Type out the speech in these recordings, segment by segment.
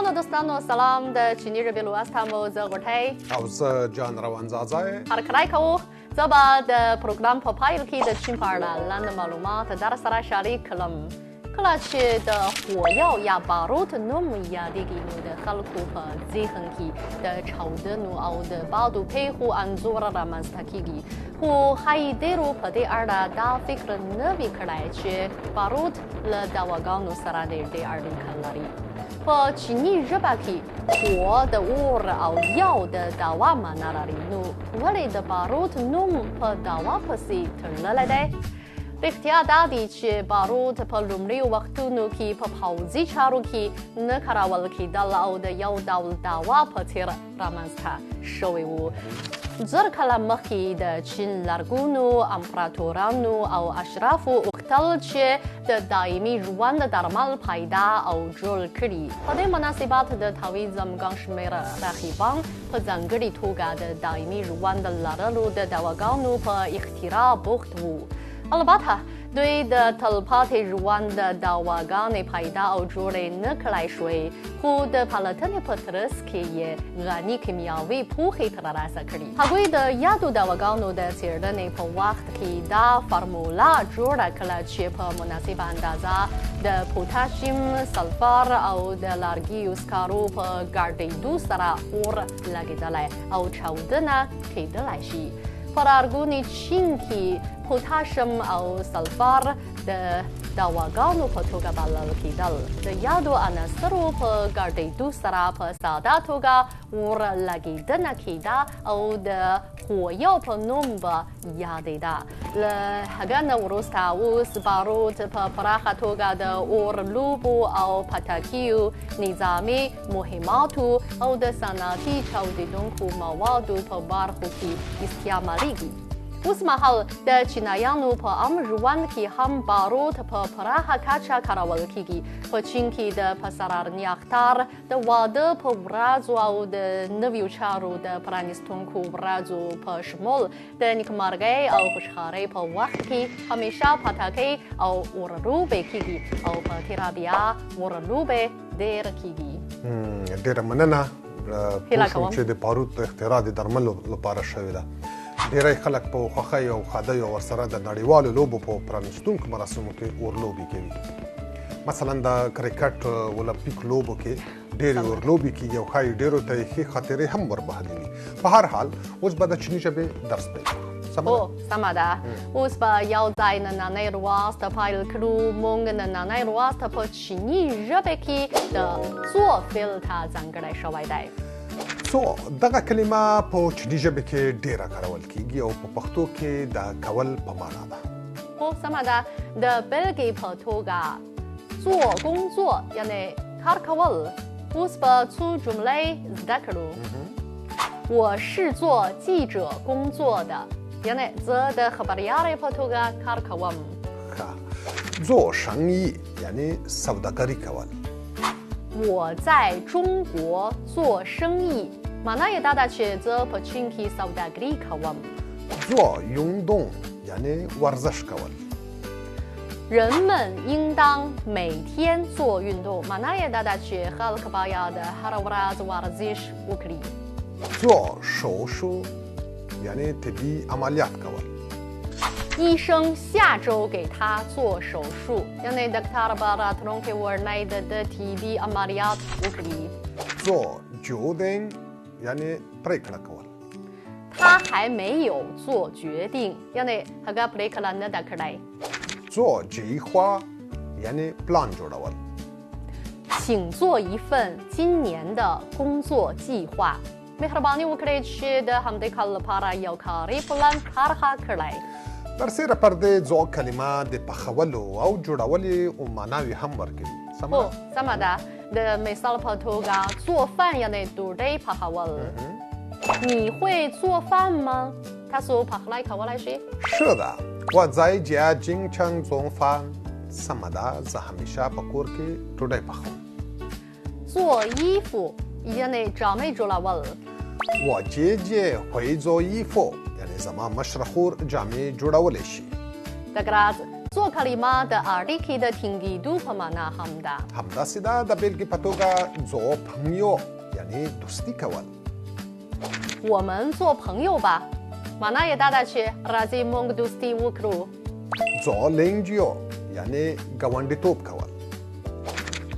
ګرانو دوستانو سلام د چینی ژبې لوست هم زه غوټۍ او زه جان روانزاده هرکلی کوو زه به د پروګرام په پایل کې د چین په اړه لنډ معلومات در سره شریک کړم کله چې د خویاو یا باروت نوم یادېږي نو د خلکو په ذهن کې د چاودنو او د بادو پیښو انځور رامنځته کېږي خو ښایي ډېرو په دې اړه دا فکر نه وي کړی چې باروت له دواګانو سره ډېر اړیکه لري په چیني ژبه کې خو د اور او یو د دوا معنا لري نو ولې د باروت نوم په دوا پسې تړلی دی رښتیا دا دی چې باروت په لومړیو وختونو کې په پوځي چارو کې نه کارول کېدل او د یو ډول دوا په څېر رامنځته شوی و زر کاله مخکې د چین لرغونو امپراتورانو او اشرافو غوښتل چې د دایمي ژوند درمل پیدا او جوړ کړي په دې مناسبت د تاویزم ګڼ شمېر رقیبان په ځانګړې توګه د دایمي ژوند لرلو د دواګانو په اختراع بوخت وو البته دوی د تلپاتې ژوند دواګانې پیدا او جوړې نه کړای شوې خو د پلټنې په ترڅ کې یې غني کیمیاوي پوښې ترلاسه کړي هغوی د یادو دواګانو د څېړنې په وخت کې دا فارموله جوړه کړه چې په مناسبه اندازه د پوتاشیم سلفر او د لرګیو سکارو په ګډېدو سره اور لګېدلی او چاودنه کېدلی شي په لرغوني چین کې پوتاشیم او سلفر د دواګانو په توګه بلل کېدل د یادو عناصرو په ګډېدو سره په ساده توګه اور لګېدنه کېده او د خویاو په نوم به یادېده له هغه نه وروسته اوس باروت په پراخه توګه د اور لوبو او پټکیو نظامي مهماتو او د صنعتي چاودېدونکو موادو په برخو کې استعمالیږي اوس مهال د چینایانو په عام ژوند کې هم باروت په پراخه کچه کارول کېږي په چین کې د پسرلي اختر د واده په ورځو او د نویو چارو د پرانیستونکو ورځو په شمول د نیکمرغۍ او خوشحالۍ په وخت کې همیشه پټکۍ او اورلوبې کېږي او په تېره بیا اورلوبې ډېر کېږي ډېره مننه پوه شوم چې د باروت اختراع د درملو لپاره شوې ده ډېری خلک په خوښۍ او ښادیو ورسره د نړیوالو لوبو په پرانیستونکو مراسمو کې اورلوبې کوي مثلا د کرکټ اولمپیک لوبو کې ډېرې اورلوبې کېږي او ښایي ډېرو ته یې ښې خاطرې هم وربهلې وي په هر حال اوس به د چیني ژبې درس پیل کړو سمه ده اوس به یو ځای نننی لوست پیل کړو موږ نننی لوست په چیني ژبه کې د څو فعل ته ځانګړی شوی دی دغه کلمه په چیني ژبه کې ډېره کارول کېږي او په پښتو کې د کول په معنا ده سمه ده د بېلګې په توګه 做工作 یعنې کار کول اوس به څو جملې زده کړو 我是做记者工作的 یعنې زه د خبریالۍ په توګه کار کوم做生意یعنې سوداګري کول 我在中国做生意 معنا یې دا ده چې زه په چین کې سوداګري کوم 做运动یعنې ورزش کول 人们应当每天做运动 معنا یې دا ده چې خلک باید هره ورځ ورزش وکړي 做手术یعنې طبي عملیات کول 医生下周给他做手术 یعنې ډاکټر به راتلونکې اونۍ د طبي عملیات وکړي 做决定یعنې پرېکړه کول 他还没有做决定 یعنې هغه پرېکړه نه ده کړې 做计划یعنې پلان جوړول 请做一份今年的工作计划 مهرباني وکړئ چې د همدې کال لپاره یو کاري پلان طرحه کړئ برسېره پر دې ځو کلمه د پخولو او جوړولو معناوې هم ورکوي سمه ده د مثال په توګه 做饭 یعنې ډوډۍ پخول 你会做饭吗 تاسو پخلی کولی شئ 是的我在家经常做饭سمه ده زه همیشه په کور کې ډوډۍ پخوم 做衣服 یعنې جامې جوړول 我姐姐会做衣服یعنې زما مشره خور جامې جوړولی شي دګراز څو کلمه د اړیکې د ټینګېدو په معنا هم ده. همداسې ده د بېلګې په توګه زو پنیو یعنی دوستي کول.我们做朋友吧معنا یې دا ده چې راځئ موږ دوستي وکړو. زو لینجیو یعنی ګاونډیتوب کول.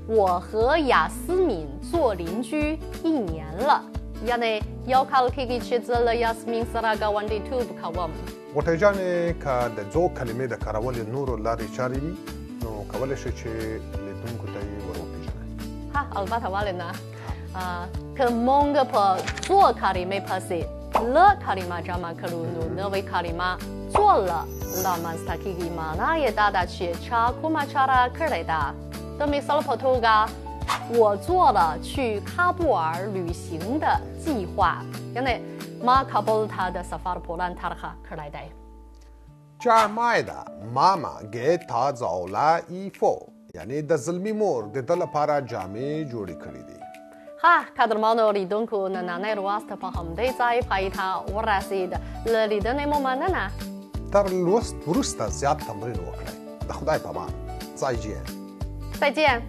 我和雅思敏做邻居1年了یعنی یو کال کېږي چې زه له یاسمین سره ګاونډیتوب کوم. غوټۍ جانې که د زو کلمې د کارولو نورو لارې چارې وي نو کولی شئ چې لیدونکو ته یې ور وپېژنئ. البته ولې نه که موږ په څو کلمې پسې له کلمه جمع کړو نو نوې کلمه څوله رامنځته کېږي. معنا یې دا ده چې چا کومه چاره کړې ده. د مثال په توګه我做了去喀布尔旅行的计划یعنی ما کابل ته د سفر پلان طرحه کړی دی. جامایده ماما ګیتا زاولا ایفو یعنی د زلمی مور د ده لپاره جامې جوړې کړې دي. قدرمنو لیدونکو نننی لوست په همدې ځای پای ته ورسېد. له لیدنې مو مننه. تر لوست وروسته زیات تمرین وکړئ. د خدای په امان.再见.再见。